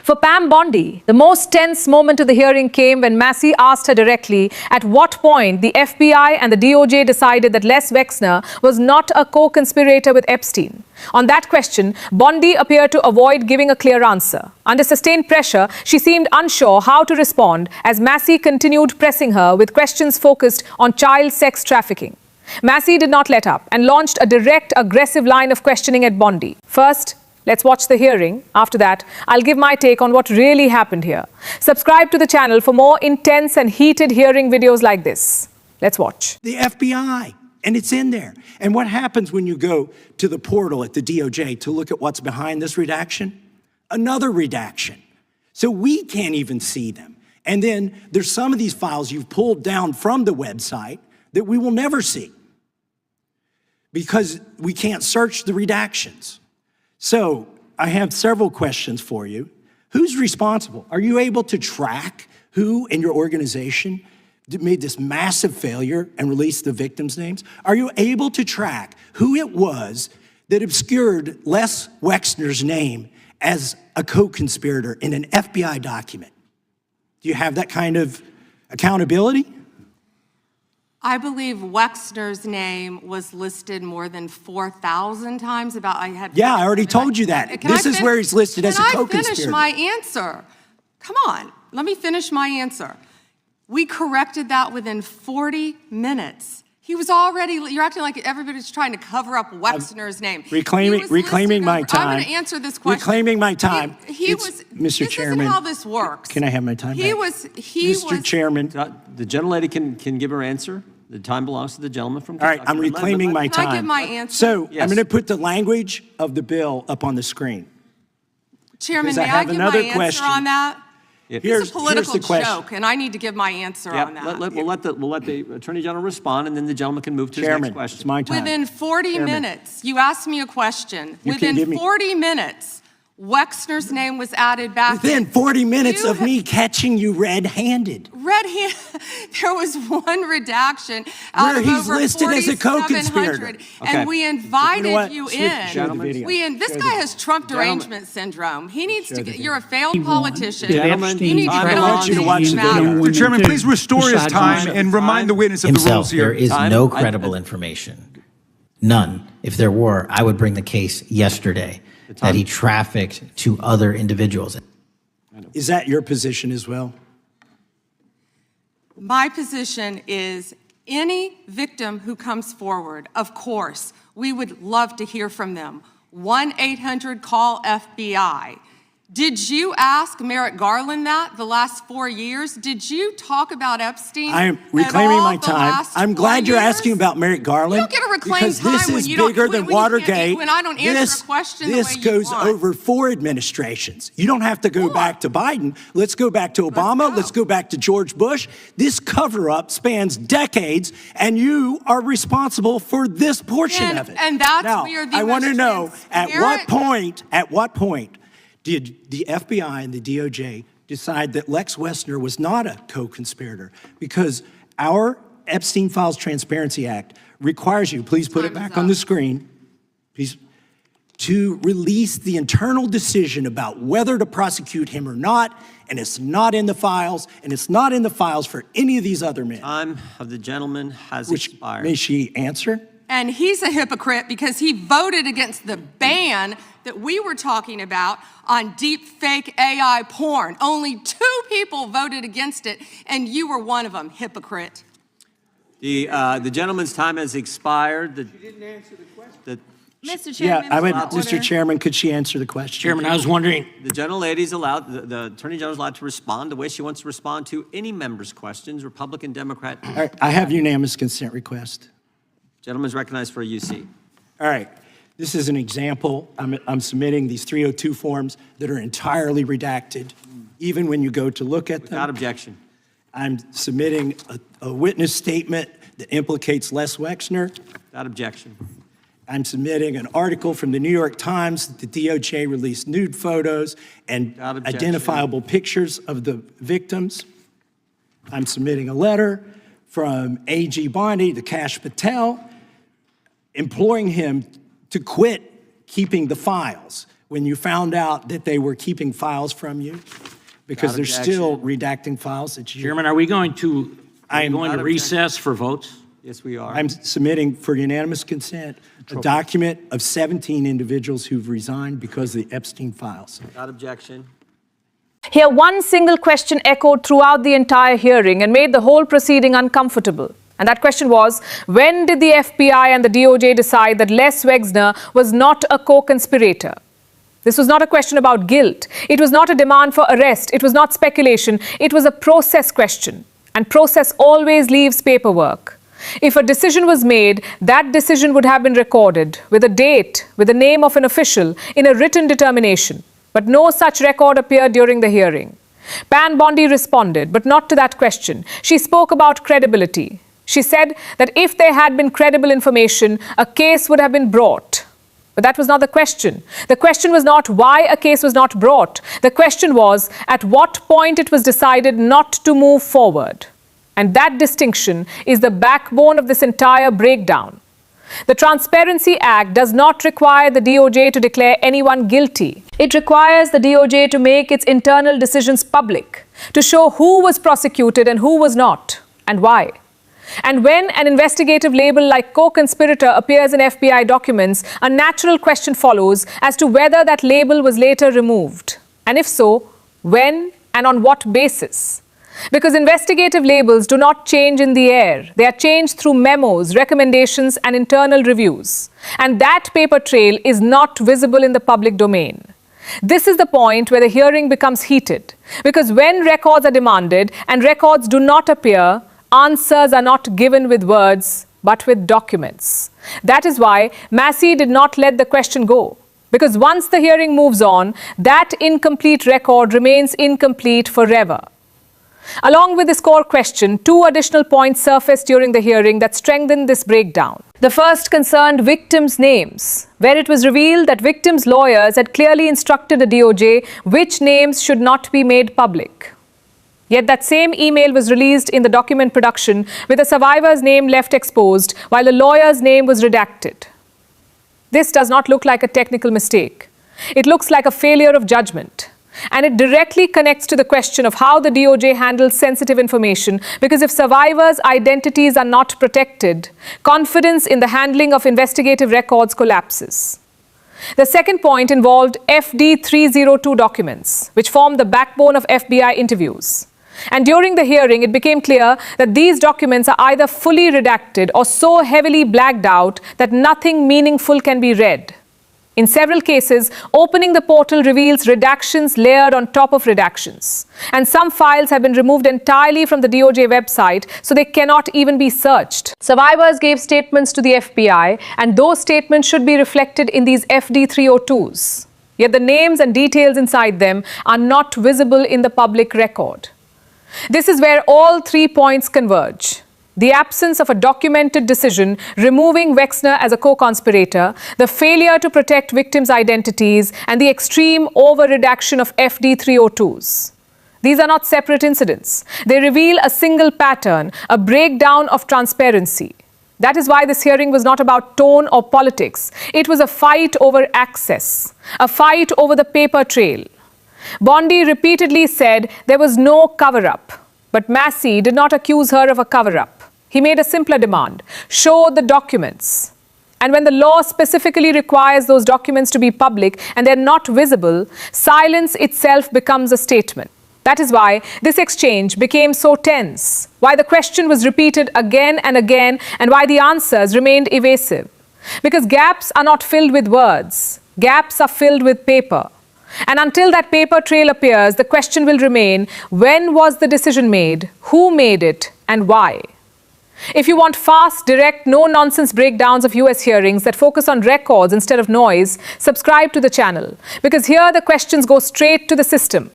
For Pam Bondi, the most tense moment of the hearing came when Massie asked her directly at what point the FBI and the DOJ decided that Les Wexner was not a co-conspirator with Epstein. On that question, Bondi appeared to avoid giving a clear answer. Under sustained pressure, she seemed unsure how to respond as Massie continued pressing her with questions focused on child sex trafficking. Massie did not let up and launched a direct, aggressive line of questioning at Bondi. First, let's watch the hearing. After that, I'll give my take on what really happened here. Subscribe to the channel for more intense and heated hearing videos like this. Let's watch. The FBI, and it's in there. And what happens when you go to the portal at the DOJ to look at what's behind this redaction? Another redaction. So we can't even see them. And then there's some of these files you've pulled down from the website that we will never see because we can't search the redactions. So I have several questions for you. Who's responsible? Are you able to track who in your organization made this massive failure and released the victims' names? Are you able to track who it was that obscured Les Wexner's name as a co-conspirator in an FBI document? Do you have that kind of accountability? I believe Wexner's name was listed more than 4,000 times. Yeah, I already told you that. This is where he's listed as a co-conspirator. Can I finish my answer? Come on, let me finish my answer. We corrected that within 40 minutes. He was already, you're acting like everybody's trying to cover up Wexner's name. Reclaiming my time. I'm going to answer this question. Reclaiming my time. Mr. Chairman. This is how this works. Can I have my time back? Mr. Chairman. The gentlelady can give her answer. The time belongs to the gentleman from Kentucky. All right, I'm reclaiming my time. Can I give my answer? So yes. I'm going to put the language of the bill up on the screen. Chairman, may I give my answer on that? It's a political joke, and I need to give my answer on that. We'll let the Attorney General respond, and then the gentleman can move to his next question. It's my time. Within 40 minutes, you asked me a question. Within 40 minutes, Wexner's name was added back. Within 40 minutes of me catching you red-handed. Red-handed? There was one redaction out of over 4,700, and we invited you in. This guy has Trump derangement syndrome. He needs to get, you're a failed politician. I want you to watch the video. Mr. Chairman, please restore his time and remind the witness of the rules here. There is no credible information. None. If there were, I would bring the case yesterday that he trafficked to other individuals. Is that your position as well? My position is any victim who comes forward, of course, we would love to hear from them. 1-800-CALL-FBI. Did you ask Merrick Garland that the last 4 years? Did you talk about Epstein? I am reclaiming my time. I'm glad you're asking about Merrick Garland. You don't get to reclaim time this is bigger than Watergate. When I don't answer a question the way you want. This goes over 4 administrations. You don't have to go back to Biden. Let's go back to Obama. Let's go back to George Bush. This cover-up spans decades, and you are responsible for this portion of it. And that's now, where the I want to know at what point did the FBI and the DOJ decide that Lex Wexner was not a co-conspirator? Because our Epstein Files Transparency Act requires you, please put it back on the screen, please, to release the internal decision about whether to prosecute him or not, and it's not in the files, and it's not in the files for any of these other men. Time of the gentleman has expired. May she answer? And he's a hypocrite because he voted against the ban that we were talking about on deep fake AI porn. Only 2 people voted against it, and you were one of them, hypocrite. The gentleman's time has expired. She didn't answer the question. Mr. Chairman, Mr. Chairman, could she answer the question? Chairman, I was wondering. The gentlelady's allowed, the Attorney General's allowed to respond the way she wants to respond to any member's questions, Republican, Democrat. All right, I have unanimous consent request. Gentleman's recognized for a UC. All right. This is an example. I'm submitting these 302 forms that are entirely redacted, even when you go to look at them. Without objection. I'm submitting a witness statement that implicates Les Wexner. Without objection. I'm submitting an article from the New York Times that the DOJ released nude photos and identifiable pictures of the victims. I'm submitting a letter from AG Bondi to Kash Patel, imploring him to quit keeping the files, when you found out that they were keeping files from you? Because they're still redacting files that you... Chairman, are we going to recess for votes? Yes, we are. I'm submitting for unanimous consent a document of 17 individuals who've resigned because of the Epstein files. Without objection. Here, one single question echoed throughout the entire hearing and made the whole proceeding uncomfortable. And that question was, when did the FBI and the DOJ decide that Les Wexner was not a co-conspirator? This was not a question about guilt. It was not a demand for arrest. It was not speculation. It was a process question. And process always leaves paperwork. If a decision was made, that decision would have been recorded with a date, with the name of an official, in a written determination. But no such record appeared during the hearing. Pam Bondi responded, but not to that question. She spoke about credibility. She said that if there had been credible information, a case would have been brought. But that was not the question. The question was not why a case was not brought. The question was at what point it was decided not to move forward. And that distinction is the backbone of this entire breakdown. The Transparency Act does not require the DOJ to declare anyone guilty. It requires the DOJ to make its internal decisions public, to show who was prosecuted and who was not, and why. And when an investigative label like co-conspirator appears in FBI documents, a natural question follows as to whether that label was later removed. And if so, when and on what basis? Because investigative labels do not change in the air. They are changed through memos, recommendations, and internal reviews. And that paper trail is not visible in the public domain. This is the point where the hearing becomes heated. Because when records are demanded and records do not appear, answers are not given with words, but with documents. That is why Massie did not let the question go. Because once the hearing moves on, that incomplete record remains incomplete forever. Along with this core question, two additional points surfaced during the hearing that strengthened this breakdown. The first concerned victims' names, where it was revealed that victims' lawyers had clearly instructed the DOJ which names should not be made public. Yet that same email was released in the document production with the survivor's name left exposed while the lawyer's name was redacted. This does not look like a technical mistake. It looks like a failure of judgment. And it directly connects to the question of how the DOJ handles sensitive information, because if survivors' identities are not protected, confidence in the handling of investigative records collapses. The second point involved FD 302 documents, which form the backbone of FBI interviews. And during the hearing, it became clear that these documents are either fully redacted or so heavily blacked out that nothing meaningful can be read. In several cases, opening the portal reveals redactions layered on top of redactions. And some files have been removed entirely from the DOJ website, so they cannot even be searched. Survivors gave statements to the FBI, and those statements should be reflected in these FD 302s. Yet the names and details inside them are not visible in the public record. This is where all 3 points converge. The absence of a documented decision removing Wexner as a co-conspirator, the failure to protect victims' identities, and the extreme over-redaction of FD 302s. These are not separate incidents. They reveal a single pattern, a breakdown of transparency. That is why this hearing was not about tone or politics. It was a fight over access, a fight over the paper trail. Bondi repeatedly said there was no cover-up. But Massie did not accuse her of a cover-up. He made a simpler demand: show the documents. And when the law specifically requires those documents to be public and they're not visible, silence itself becomes a statement. That is why this exchange became so tense, why the question was repeated again and again, and why the answers remained evasive. Because gaps are not filled with words. Gaps are filled with paper. And until that paper trail appears, the question will remain: when was the decision made, who made it, and why? If you want fast, direct, no-nonsense breakdowns of US hearings that focus on records instead of noise, subscribe to the channel. Because here the questions go straight to the system.